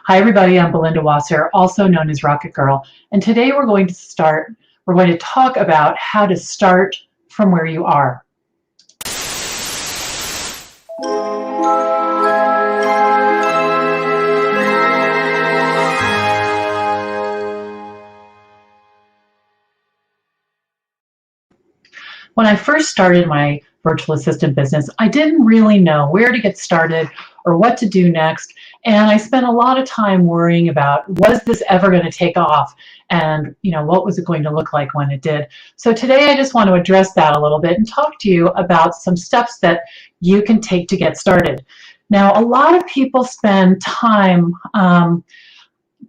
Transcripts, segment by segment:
Hi everybody, I'm Belinda Wasser, also known as Rocket Girl, and today we're going to talk about how to start from where you are. When I first started my virtual assistant business, I didn't really know where to get started or what to do next, and I spent a lot of time worrying about, was this ever going to take off, and what was it going to look like when it did. So today I just want to address that a little bit and talk to you about some steps that you can take to get started. Now, a lot of people spend time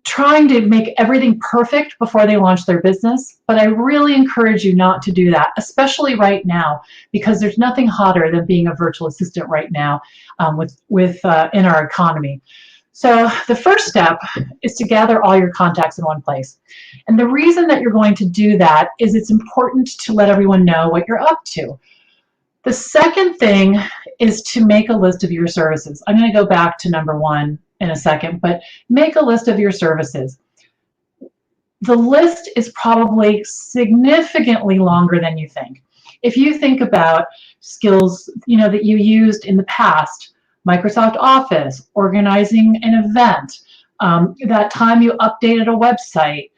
trying to make everything perfect before they launch their business, but I really encourage you not to do that, especially right now, because there's nothing hotter than being a virtual assistant right now in our economy. So the first step is to gather all your contacts in one place. And the reason that you're going to do that is it's important to let everyone know what you're up to. The second thing is to make a list of your services. I'm going to go back to number one in a second, but make a list of your services. The list is probably significantly longer than you think. If you think about skills that you used in the past, Microsoft Office, organizing an event, that time you updated a website,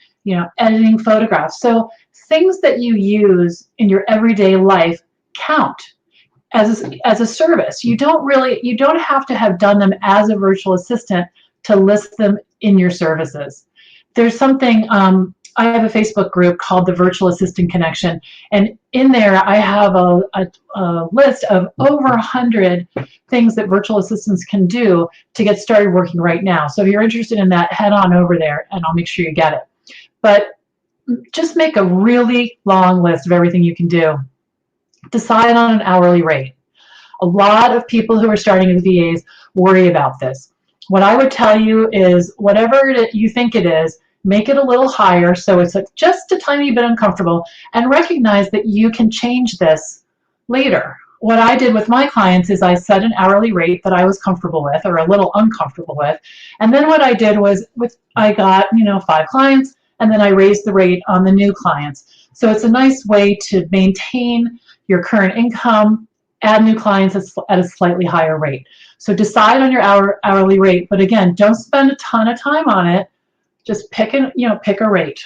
editing photographs. So things that you use in your everyday life count as a service. You don't have to have done them as a virtual assistant to list them in your services. There's something, I have a Facebook group called the Virtual Assistant Connection, and in there I have a list of over 100 things that virtual assistants can do to get started working right now. So if you're interested in that, head on over there and I'll make sure you get it. But just make a really long list of everything you can do. Decide on an hourly rate. A lot of people who are starting as VAs worry about this. What I would tell you is whatever you think it is, make it a little higher so it's just a tiny bit uncomfortable, and recognize that you can change this later. What I did with my clients is I set an hourly rate that I was comfortable with or a little uncomfortable with, and then what I did was I got 5 clients, and then I raised the rate on the new clients. So it's a nice way to maintain your current income, add new clients at a slightly higher rate. So decide on your hourly rate, but again, don't spend a ton of time on it. Just pick a rate.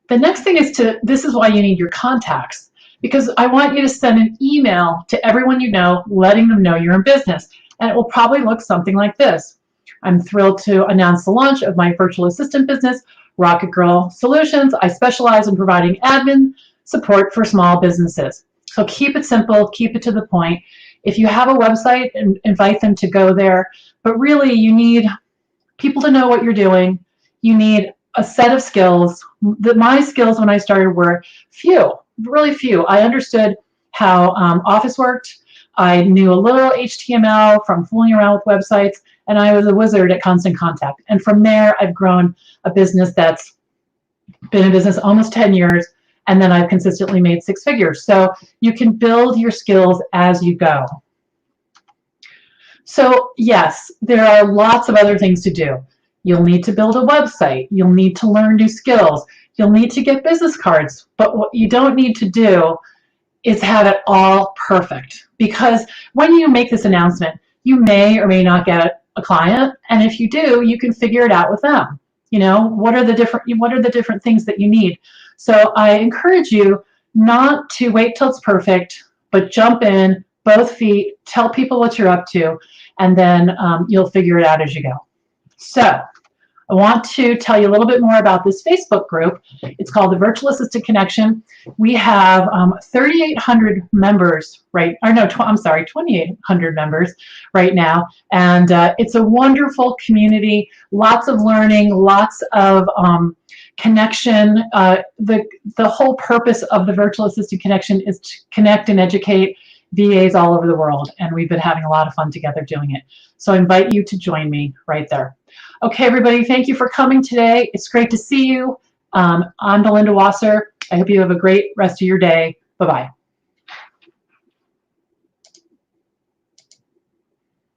The next thing is this is why you need your contacts, because I want you to send an email to everyone you know, letting them know you're in business, and it will probably look something like this. I'm thrilled to announce the launch of my virtual assistant business, RocketGirl Solutions. I specialize in providing admin support for small businesses. So keep it simple, keep it to the point. If you have a website, invite them to go there, but really you need people to know what you're doing. You need a set of skills. My skills when I started were few, really few. I understood how Office worked. I knew a little HTML from fooling around with websites, and I was a wizard at Constant Contact. And from there, I've grown a business that's been in business almost 10 years, and then I've consistently made 6 figures. So you can build your skills as you go. So yes, there are lots of other things to do. You'll need to build a website. You'll need to learn new skills. You'll need to get business cards. But what you don't need to do is have it all perfect. Because when you make this announcement, you may or may not get a client. And if you do, you can figure it out with them. What are the different things that you need? So I encourage you not to wait till it's perfect, but jump in, both feet, tell people what you're up to, and then you'll figure it out as you go. So I want to tell you a little bit more about this Facebook group. It's called the Virtual Assistant Connection. We have 3,800 members, 2,800 members right now, and it's a wonderful community, lots of learning, lots of connection. The whole purpose of the Virtual Assistant Connection is to connect and educate VAs all over the world, and we've been having a lot of fun together doing it. So I invite you to join me right there. Okay, everybody, thank you for coming today. It's great to see you. I'm Belinda Wasser. I hope you have a great rest of your day. Bye-bye.